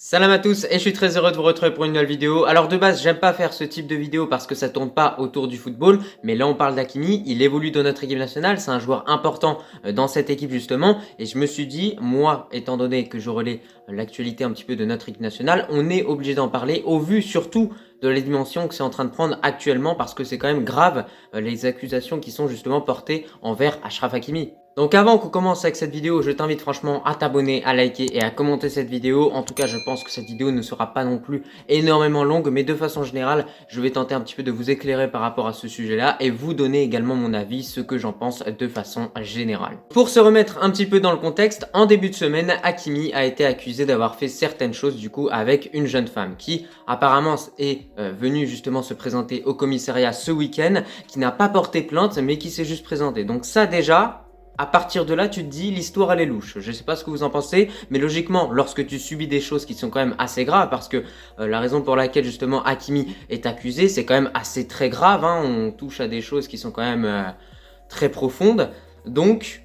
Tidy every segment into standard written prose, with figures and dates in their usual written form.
Salam à tous et je suis très heureux de vous retrouver pour une nouvelle vidéo. Alors de base j'aime pas faire ce type de vidéo parce que ça tourne pas autour du football, mais là on parle d'Hakimi, il évolue dans notre équipe nationale, c'est un joueur important dans cette équipe justement, et je me suis dit, moi étant donné que je relais l'actualité un petit peu de notre équipe nationale, on est obligé d'en parler au vu surtout de la dimension que c'est en train de prendre actuellement, parce que c'est quand même grave les accusations qui sont justement portées envers Achraf Hakimi. Donc avant qu'on commence avec cette vidéo, je t'invite franchement à t'abonner, à liker et à commenter cette vidéo. En tout cas, je pense que cette vidéo ne sera pas non plus énormément longue, mais de façon générale, je vais tenter un petit peu de vous éclairer par rapport à ce sujet-là et vous donner également mon avis, ce que j'en pense de façon générale. Pour se remettre un petit peu dans le contexte, en début de semaine, Hakimi a été accusé d'avoir fait certaines choses du coup avec une jeune femme qui apparemment est venue justement se présenter au commissariat ce week-end, qui n'a pas porté plainte mais qui s'est juste présentée. Donc ça déjà, à partir de là, tu te dis, l'histoire elle est louche. Je sais pas ce que vous en pensez, mais logiquement, lorsque tu subis des choses qui sont quand même assez graves, parce que la raison pour laquelle justement Hakimi est accusé, c'est quand même assez très grave, hein, on touche à des choses qui sont quand même très profondes, donc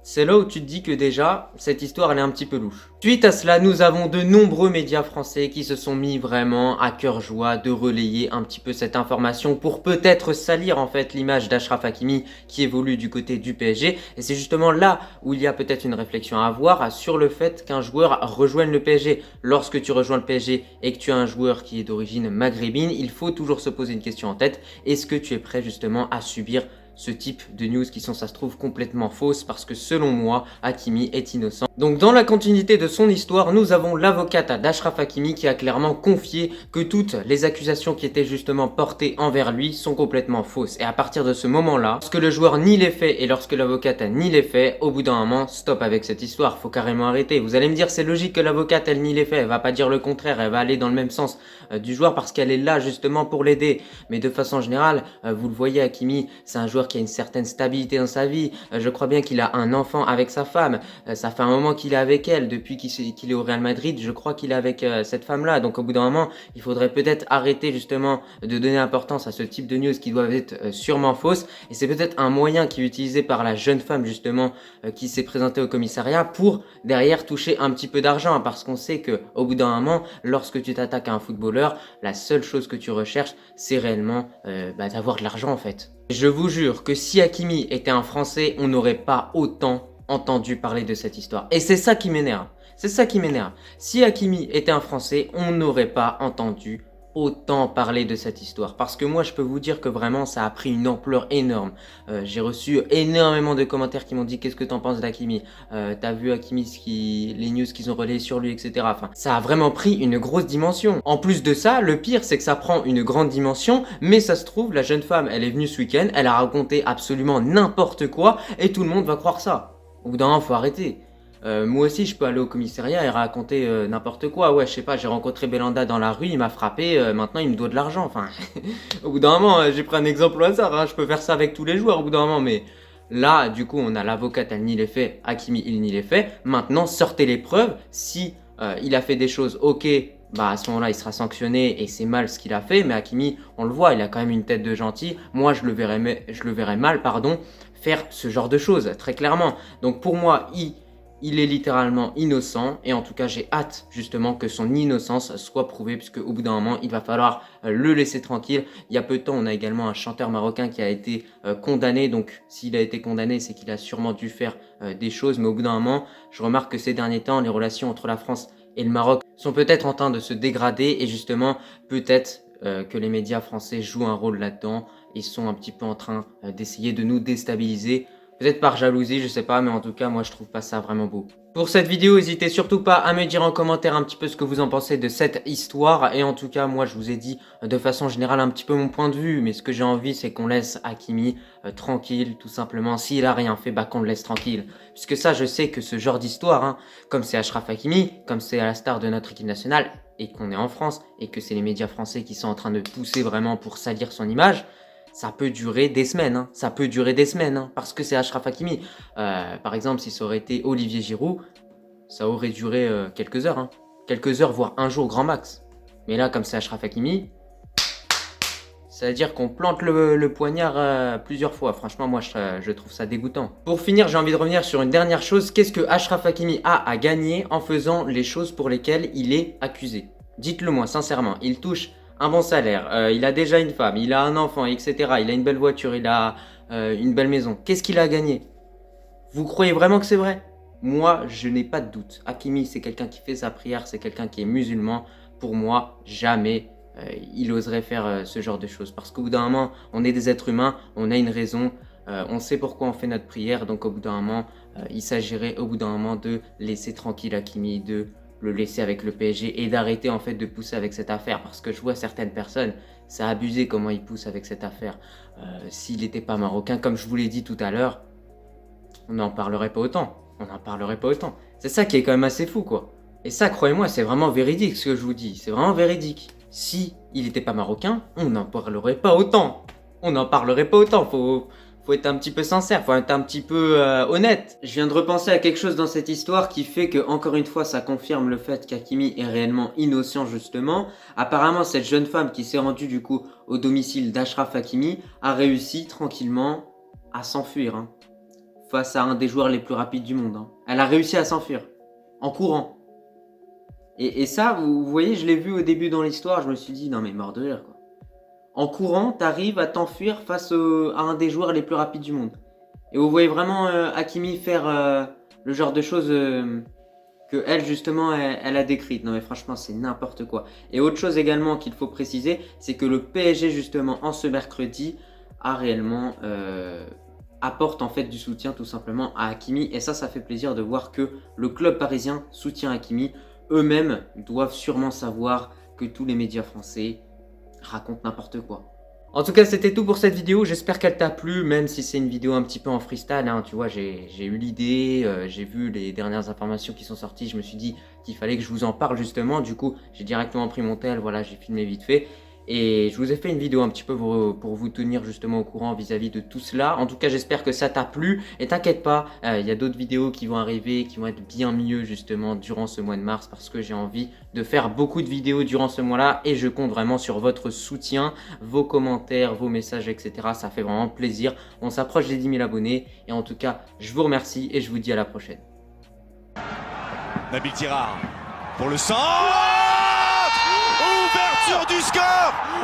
c'est là où tu te dis que déjà, cette histoire elle est un petit peu louche. Suite à cela, nous avons de nombreux médias français qui se sont mis vraiment à cœur joie de relayer un petit peu cette information pour peut-être salir en fait l'image d'Achraf Hakimi qui évolue du côté du PSG. Et c'est justement là où il y a peut-être une réflexion à avoir sur le fait qu'un joueur rejoigne le PSG. Lorsque tu rejoins le PSG et que tu as un joueur qui est d'origine maghrébine, il faut toujours se poser une question en tête. Est-ce que tu es prêt justement à subir ce type de news qui sont, ça se trouve, complètement fausses, parce que selon moi, Hakimi est innocent. Donc dans la continuité de son histoire, nous avons l'avocate d'Achraf Hakimi qui a clairement confié que toutes les accusations qui étaient justement portées envers lui sont complètement fausses. Et à partir de ce moment-là, lorsque le joueur nie les faits et lorsque l'avocate nie les faits, au bout d'un moment, stop avec cette histoire, faut carrément arrêter. Vous allez me dire, c'est logique que l'avocate elle nie les faits, elle va pas dire le contraire, elle va aller dans le même sens du joueur parce qu'elle est là justement pour l'aider. Mais de façon générale, vous le voyez, Hakimi, c'est un joueur qui a une certaine stabilité dans sa vie. Je crois bien qu'il a un enfant avec sa femme. Ça fait un moment qu'il est avec elle. Depuis qu'il est au Real Madrid, je crois qu'il est avec cette femme-là. Donc au bout d'un moment, il faudrait peut-être arrêter justement de donner importance à ce type de news qui doivent être sûrement fausses. Et c'est peut-être un moyen qui est utilisé par la jeune femme justement qui s'est présentée au commissariat pour derrière toucher un petit peu d'argent. Parce qu'on sait que au bout d'un moment, lorsque tu t'attaques à un footballeur, la seule chose que tu recherches, c'est réellement d'avoir de l'argent en fait. Je vous jure que si Hakimi était un Français, on n'aurait pas autant entendu parler de cette histoire. Et c'est ça qui m'énerve. C'est ça qui m'énerve. Si Hakimi était un Français, on n'aurait pas entendu autant parler de cette histoire. Parce que moi, je peux vous dire que vraiment, ça a pris une ampleur énorme. J'ai reçu énormément de commentaires qui m'ont dit « Qu'est-ce que t'en penses d'Hakimi T'as vu Hakimi, les news qu'ils ont relayées sur lui, etc. » Enfin, ça a vraiment pris une grosse dimension. En plus de ça, le pire, c'est que ça prend une grande dimension, mais ça se trouve, la jeune femme, elle est venue ce week-end, elle a raconté absolument n'importe quoi, et tout le monde va croire ça. Au bout d'un moment, faut arrêter. Moi aussi, je peux aller au commissariat et raconter n'importe quoi. Ouais, je sais pas, j'ai rencontré Belanda dans la rue, il m'a frappé, maintenant il me doit de l'argent. Enfin, au bout d'un moment, j'ai pris un exemple au hasard, hein, je peux faire ça avec tous les joueurs au bout d'un moment, mais là, du coup, on a l'avocate, elle nie les faits, Hakimi, il nie les faits. Maintenant, sortez les preuves. Si il a fait des choses, ok, bah à ce moment-là, il sera sanctionné et c'est mal ce qu'il a fait. Mais Hakimi, on le voit, il a quand même une tête de gentil. Moi, je le verrais mal, pardon, faire ce genre de choses, très clairement. Donc pour moi, il est littéralement innocent, et en tout cas j'ai hâte justement que son innocence soit prouvée, puisque au bout d'un moment il va falloir le laisser tranquille. Il y a peu de temps, on a également un chanteur marocain qui a été condamné, donc s'il a été condamné, c'est qu'il a sûrement dû faire des choses, mais au bout d'un moment, je remarque que ces derniers temps, les relations entre la France et le Maroc sont peut-être en train de se dégrader, et justement peut-être que les médias français jouent un rôle là-dedans. Ils sont un petit peu en train d'essayer de nous déstabiliser. Peut-être par jalousie, je sais pas, mais en tout cas, moi je trouve pas ça vraiment beau. Pour cette vidéo, n'hésitez surtout pas à me dire en commentaire un petit peu ce que vous en pensez de cette histoire. Et en tout cas, moi je vous ai dit de façon générale un petit peu mon point de vue. Mais ce que j'ai envie, c'est qu'on laisse Hakimi tranquille, tout simplement. S'il a rien fait, bah qu'on le laisse tranquille. Puisque ça, je sais que ce genre d'histoire, hein, comme c'est Achraf Hakimi, comme c'est à la star de notre équipe nationale, et qu'on est en France, et que c'est les médias français qui sont en train de pousser vraiment pour salir son image, ça peut durer des semaines, hein. Ça peut durer des semaines, hein, parce que c'est Achraf Hakimi. Par exemple, si ça aurait été Olivier Giroud, ça aurait duré quelques heures, hein. Quelques heures, voire un jour grand max. Mais là, comme c'est Achraf Hakimi, C'est-à-dire qu'on plante le poignard plusieurs fois. Franchement, moi, je trouve ça dégoûtant. Pour finir, j'ai envie de revenir sur une dernière chose. Qu'est-ce que Achraf Hakimi a à gagner en faisant les choses pour lesquelles il est accusé? Dites-le moi, sincèrement. Il touche un bon salaire, il a déjà une femme, il a un enfant, etc. Il a une belle voiture, il a une belle maison. Qu'est-ce qu'il a à gagner? Vous croyez vraiment que c'est vrai? Moi, je n'ai pas de doute. Hakimi, c'est quelqu'un qui fait sa prière, c'est quelqu'un qui est musulman. Pour moi, jamais il oserait faire ce genre de choses. Parce qu'au bout d'un moment, on est des êtres humains, on a une raison, on sait pourquoi on fait notre prière. Donc au bout d'un moment, il s'agirait au bout d'un moment de laisser tranquille Hakimi, de le laisser avec le PSG et d'arrêter en fait de pousser avec cette affaire. Parce que je vois certaines personnes, c'est abusé comment ils poussent avec cette affaire. S'il n'était pas marocain, comme je vous l'ai dit tout à l'heure, on n'en parlerait pas autant. On n'en parlerait pas autant. C'est ça qui est quand même assez fou, quoi. Et ça, croyez-moi, c'est vraiment véridique ce que je vous dis. C'est vraiment véridique. Si il n'était pas marocain, on n'en parlerait pas autant. On n'en parlerait pas autant. Faut être un petit peu sincère, faut être un petit peu honnête. Je viens de repenser à quelque chose dans cette histoire qui fait que, encore une fois, ça confirme le fait qu'Hakimi est réellement innocent, justement. Apparemment, cette jeune femme qui s'est rendue, du coup, au domicile d'Achraf Hakimi a réussi tranquillement à s'enfuir, hein, face à un des joueurs les plus rapides du monde. Hein. Elle a réussi à s'enfuir, en courant. Et ça, vous voyez, je l'ai vu au début dans l'histoire, je me suis dit, non mais mort de rire, quoi. En courant, t'arrives à t'enfuir face à un des joueurs les plus rapides du monde. Et vous voyez vraiment Hakimi faire le genre de choses que elle, justement, elle a décrites. Non mais franchement, c'est n'importe quoi. Et autre chose également qu'il faut préciser, c'est que le PSG, justement, en ce mercredi, a réellement... apporte en fait du soutien tout simplement à Hakimi. Et ça fait plaisir de voir que le club parisien soutient Hakimi. Eux-mêmes doivent sûrement savoir que tous les médias français racontent n'importe quoi. En tout cas, c'était tout pour cette vidéo. J'espère qu'elle t'a plu, même si c'est une vidéo un petit peu en freestyle. Hein. Tu vois, j'ai eu l'idée, j'ai vu les dernières informations qui sont sorties. Je me suis dit qu'il fallait que je vous en parle justement. Du coup, j'ai directement pris mon tel, voilà, j'ai filmé vite fait. Et je vous ai fait une vidéo un petit peu pour vous tenir justement au courant vis-à-vis de tout cela. En tout cas, j'espère que ça t'a plu. Et t'inquiète pas, il y a d'autres vidéos qui vont arriver, qui vont être bien mieux justement durant ce mois de mars. Parce que j'ai envie de faire beaucoup de vidéos durant ce mois-là. Et je compte vraiment sur votre soutien, vos commentaires, vos messages, etc. Ça fait vraiment plaisir. On s'approche des 10 000 abonnés. Et en tout cas, je vous remercie et je vous dis à la prochaine. Nabil Tirard pour le centre.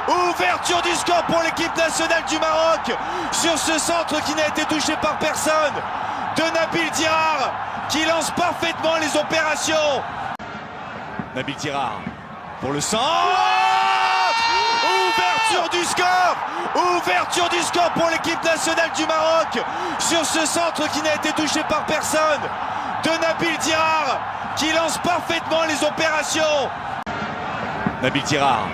Ouverture du score pour l'équipe nationale du Maroc sur ce centre qui n'a été touché par personne de Nabil Tirard qui lance parfaitement les opérations. Nabil Tirard pour le centre. Ouverture du score pour l'équipe nationale du Maroc sur ce centre qui n'a été touché par personne de Nabil Tirard qui lance parfaitement les opérations. Nabil Tirard